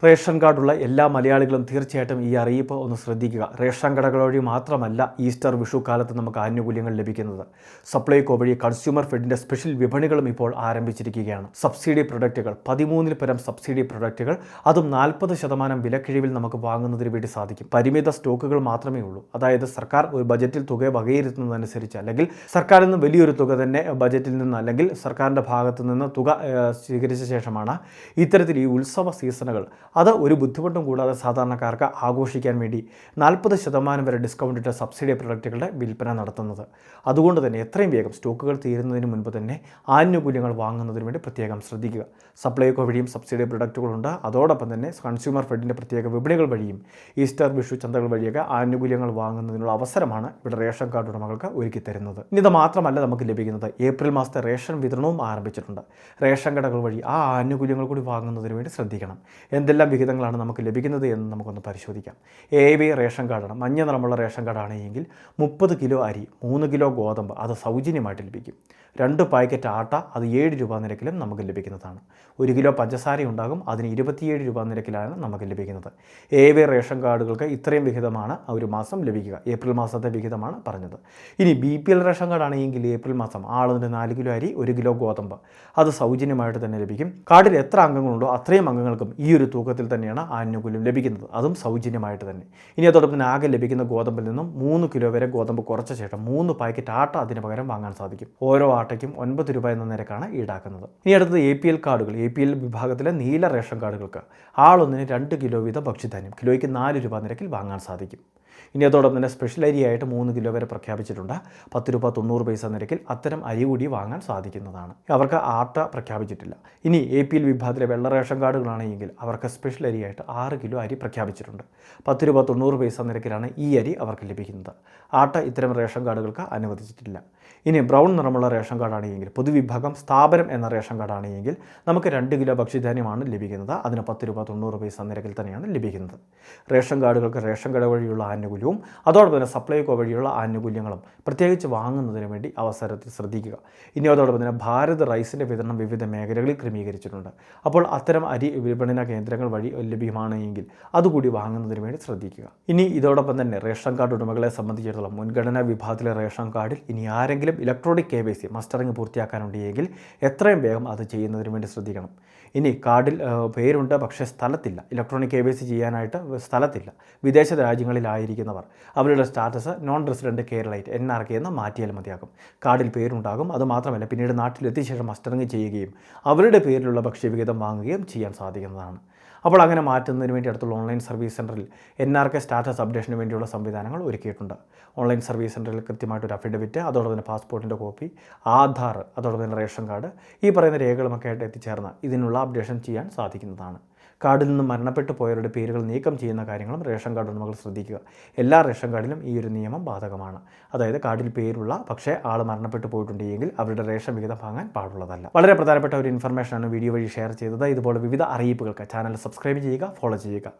Ration കാർഡുള്ള എല്ലാ മലയാളികളും തീർച്ചയായിട്ടും ഈ അറിയിപ്പ് ഒന്ന് ശ്രദ്ധിക്കുക. റേഷൻ കടകൾ വഴി മാത്രമല്ല ഈസ്റ്റർ വിഷു കാലത്ത് നമുക്ക് ആനുകൂല്യങ്ങൾ ലഭിക്കുന്നത്. സപ്ലൈകോ വഴി കൺസ്യൂമർ ഫെഡിൻ്റെ സ്പെഷ്യൽ വിപണികളും ഇപ്പോൾ ആരംഭിച്ചിരിക്കുകയാണ്. സബ്സിഡി പ്രൊഡക്റ്റുകൾ 13 പരം സബ്സിഡി പ്രൊഡക്റ്റുകൾ, അതും 40% വിലക്കിഴിവിൽ നമുക്ക് വാങ്ങുന്നതിന് വേണ്ടി സാധിക്കും. പരിമിത സ്റ്റോക്കുകൾ മാത്രമേ ഉള്ളൂ. അതായത് സർക്കാർ ഒരു ബജറ്റിൽ തുക വകയിരുത്തുന്നതനുസരിച്ച്, അല്ലെങ്കിൽ സർക്കാരിൽ നിന്ന് വലിയൊരു തുക തന്നെ ബജറ്റിൽ നിന്ന് അല്ലെങ്കിൽ സർക്കാരിൻ്റെ ഭാഗത്തു നിന്ന് തുക സ്വീകരിച്ച ശേഷമാണ് ഇത്തരത്തിൽ ഈ ഉത്സവ സീസണുകൾ അത് ഒരു ബുദ്ധിമുട്ടും കൂടാതെ സാധാരണക്കാർക്ക് ആഘോഷിക്കാൻ വേണ്ടി 40% വരെ ഡിസ്കൗണ്ട് ഇട്ട സബ്സിഡി പ്രൊഡക്റ്റുകളുടെ വിൽപ്പന നടത്തുന്നത്. അതുകൊണ്ട് തന്നെ എത്രയും വേഗം സ്റ്റോക്കുകൾ തീരുന്നതിന് മുൻപ് തന്നെ ആനുകൂല്യങ്ങൾ വാങ്ങുന്നതിന് വേണ്ടി പ്രത്യേകം ശ്രദ്ധിക്കുക. സപ്ലൈകോ വഴിയും സബ്സിഡി പ്രൊഡക്റ്റുകളുണ്ട്. അതോടൊപ്പം തന്നെ കൺസ്യൂമർ ഫെഡിൻ്റെ പ്രത്യേക വിപണികൾ വഴിയും ഈസ്റ്റർ വിഷു ചന്തകൾ വഴിയൊക്കെ ആനുകൂല്യങ്ങൾ വാങ്ങുന്നതിനുള്ള അവസരമാണ് ഇവിടെ റേഷൻ കാർഡ് ഉടമകൾക്ക് ഒരുക്കി തരുന്നത്. ഇനി ഇത് മാത്രമല്ല നമുക്ക് ലഭിക്കുന്നത്, ഏപ്രിൽ മാസത്തെ റേഷൻ വിതരണവും ആരംഭിച്ചിട്ടുണ്ട്. റേഷൻ കടകൾ വഴി ആ ആനുകൂല്യങ്ങൾ കൂടി വാങ്ങുന്നതിന് വേണ്ടി ശ്രദ്ധിക്കണം. എന്തെല്ലാം വിഹിതങ്ങളാണ് നമുക്ക് ലഭിക്കുന്നത് എന്ന് നമുക്കൊന്ന് പരിശോധിക്കാം. AB റേഷൻ കാർഡാണ്, മഞ്ഞ നിറമുള്ള റേഷൻ കാർഡാണെങ്കിൽ 30 കിലോ അരി, 3 കിലോ ഗോതമ്പ് അത് സൗജന്യമായിട്ട് ലഭിക്കും. 2 പാക്കറ്റ് ആട്ട അത് 7 രൂപ നിരക്കിലും നമുക്ക് ലഭിക്കുന്നതാണ്. 1 കിലോ പഞ്ചസാര ഉണ്ടാകും, അതിന് 27 രൂപ നിരക്കിലാണ് നമുക്ക് ലഭിക്കുന്നത്. AB റേഷൻ കാർഡുകൾക്ക് ഇത്രയും വിഹിതമാണ് ഒരു മാസം ലഭിക്കുക. ഏപ്രിൽ മാസത്തെ വിഹിതമാണ് പറഞ്ഞത്. ഇനി BPL റേഷൻ കാർഡാണെങ്കിൽ ഏപ്രിൽ മാസം ആളിന് 4 കിലോ അരി, 1 കിലോ ഗോതമ്പ് അത് സൗജന്യമായിട്ട് തന്നെ ലഭിക്കും. കാർഡിൽ എത്ര അംഗങ്ങളുണ്ടോ അത്രയും അംഗങ്ങൾക്കും ഈ ഒരു തൂക്കത്തിൽ തന്നെയാണ് ആനുകൂല്യം ലഭിക്കുന്നത്, അതും സൗജന്യമായിട്ട് തന്നെ. ഇനി അതോടൊപ്പം തന്നെ ആകെ ലഭിക്കുന്ന ഗോതമ്പിൽ നിന്നും 3 കിലോ വരെ ഗോതമ്പ് കുറച്ച ശേഷം 3 പാക്കറ്റ് ആട്ട അതിന് പകരം വാങ്ങാൻ സാധിക്കും. ഓരോ ആട്ടയ്ക്കും 9 രൂപ എന്ന നിരക്കാണ് ഈടാക്കുന്നത്. ഇനി അടുത്തത് APL കാർഡുകൾ. APL വിഭാഗത്തിലെ നീല റേഷൻ കാർഡുകൾക്ക് ആളൊന്നിന് 2 കിലോ വീതം ഭക്ഷ്യധാന്യം കിലോയ്ക്ക് 4 രൂപ നിരക്കിൽ വാങ്ങാൻ സാധിക്കും. ഇനി അതോടൊപ്പം തന്നെ സ്പെഷ്യൽ അരിയായിട്ട് 3 കിലോ വരെ പ്രഖ്യാപിച്ചിട്ടുണ്ട്. 10 രൂപ 90 പൈസ നിരക്കിൽ അത്തരം അരി കൂടി വാങ്ങാൻ സാധിക്കുന്നതാണ്. അവർക്ക് ആട്ട പ്രഖ്യാപിച്ചിട്ടില്ല. ഇനി APL വിഭാഗത്തിലെ വെള്ള റേഷൻ കാർഡുകളാണെങ്കിൽ അവർക്ക് സ്പെഷ്യൽ അരിയായിട്ട് 6 കിലോ അരി പ്രഖ്യാപിച്ചിട്ടുണ്ട്. 10 രൂപ 90 പൈസ നിരക്കിലാണ് ഈ അരി അവർക്ക് ലഭിക്കുന്നത്. ആട്ട ഇത്തരം റേഷൻ കാർഡുകൾക്ക് അനുവദിച്ചിട്ടില്ല. ഇനി ബ്രൗൺ നിറമുള്ള റേഷൻ കാർഡാണെങ്കിൽ, പൊതുവിഭാഗം സ്ഥാപനം എന്ന റേഷൻ കാർഡാണെങ്കിൽ നമുക്ക് 2 കിലോ ഭക്ഷ്യധാന്യമാണ് ലഭിക്കുന്നത്. അതിന് 10 രൂപ 90 പൈസ നിരക്കിൽ തന്നെയാണ് ലഭിക്കുന്നത്. റേഷൻ കാർഡുകൾക്ക് റേഷൻ കട വഴിയുള്ള ആനുകൂല്യവും അതോടൊപ്പം തന്നെ സപ്ലൈകോ വഴിയുള്ള ആനുകൂല്യങ്ങളും പ്രത്യേകിച്ച് വാങ്ങുന്നതിന് വേണ്ടി അവസരത്തിൽ ശ്രദ്ധിക്കുക. ഇനി അതോടൊപ്പം തന്നെ ഭാരത് റൈസിൻ്റെ വിതരണം വിവിധ മേഖലകളിൽ ക്രമീകരിച്ചിട്ടുണ്ട്. അപ്പോൾ അത്തരം അരി വിപണന കേന്ദ്രങ്ങൾ വഴി ലഭ്യമാണെങ്കിൽ അതുകൂടി വാങ്ങുന്നതിന് വേണ്ടി ശ്രദ്ധിക്കുക. ഇനി ഇതോടൊപ്പം തന്നെ റേഷൻ കാർഡ് ഉടമകളെ സംബന്ധിച്ചിടത്തോളം മുൻഗണനാ വിഭാഗത്തിലെ റേഷൻ കാർഡിൽ ഇനി ആരെങ്കിലും ഇലക്ട്രോണിക് KYC മസ്റ്ററിങ് പൂർത്തിയാക്കാനുണ്ടെങ്കിൽ എത്രയും വേഗം അത് ചെയ്യുന്നതിന് വേണ്ടി ശ്രദ്ധിക്കണം. ഇനി കാർഡിൽ പേരുണ്ട് പക്ഷേ സ്ഥലത്തില്ല, ഇലക്ട്രോണിക് KYC ചെയ്യാനായിട്ട് സ്ഥലത്തില്ല, വിദേശ രാജ്യങ്ങളിലായിരിക്കുന്നവർ അവരുടെ status non resident Keralite NRK എന്ന് മാറ്റിയാൽ മതിയാകും. കാർഡിൽ പേരുണ്ടാകും. അതുമാത്രമല്ല പിന്നീട് നാട്ടിലെത്തിയ ശേഷം മസ്റ്ററിങ് ചെയ്യുകയും അവരുടെ പേരിലുള്ള ഭക്ഷ്യവിഹിതം വാങ്ങുകയും ചെയ്യാൻ സാധിക്കുന്നതാണ്. അപ്പോൾ അങ്ങനെ മാറ്റുന്നതിന് വേണ്ടി അടുത്തുള്ള ഓൺലൈൻ സർവീസ് സെൻറ്ററിൽ NRK സ്റ്റാറ്റസ് അപ്ഡേഷന് വേണ്ടിയുള്ള സംവിധാനങ്ങൾ ഒരുക്കിയിട്ടുണ്ട്. ഓൺലൈൻ സർവീസ് സെൻറ്ററിൽ കൃത്യമായിട്ടൊരു അഫിഡവിറ്റ്, അതോടൊപ്പം തന്നെ പാസ്പോർട്ടിൻ്റെ കോപ്പി, ആധാർ, അതോടൊപ്പം തന്നെ റേഷൻ കാർഡ്, ഈ പറയുന്ന രേഖകളുമൊക്കെ ആയിട്ട് എത്തിച്ചേർന്ന് ഇതിനുള്ള അപ്ഡേഷൻ ചെയ്യാൻ സാധിക്കുന്നതാണ്. കാർഡിൽ നിന്ന് മരണപ്പെട്ടു പോയവരുടെ പേരുകൾ നീക്കം ചെയ്യുന്ന കാര്യങ്ങളും റേഷൻ കാർഡ് ഉടമകൾ ശ്രദ്ധിക്കുക. എല്ലാ റേഷൻ കാർഡിലും ഈ ഒരു നിയമം ബാധകമാണ്. അതായത് കാർഡിൽ പേരുള്ള പക്ഷേ ആൾ മരണപ്പെട്ടു പോയിട്ടുണ്ടെങ്കിൽ അവരുടെ റേഷൻ വിഹിതം വാങ്ങാൻ പാടുള്ളതല്ല. വളരെ പ്രധാനപ്പെട്ട ഒരു ഇൻഫർമേഷനാണ് വീഡിയോ വഴി ഷെയർ ചെയ്തത്. ഇതുപോലെ വിവിധ അറിയിപ്പുകൾക്ക് ചാനൽ സബ്സ്ക്രൈബ് ചെയ്യുക, ഫോളോ ചെയ്യുക.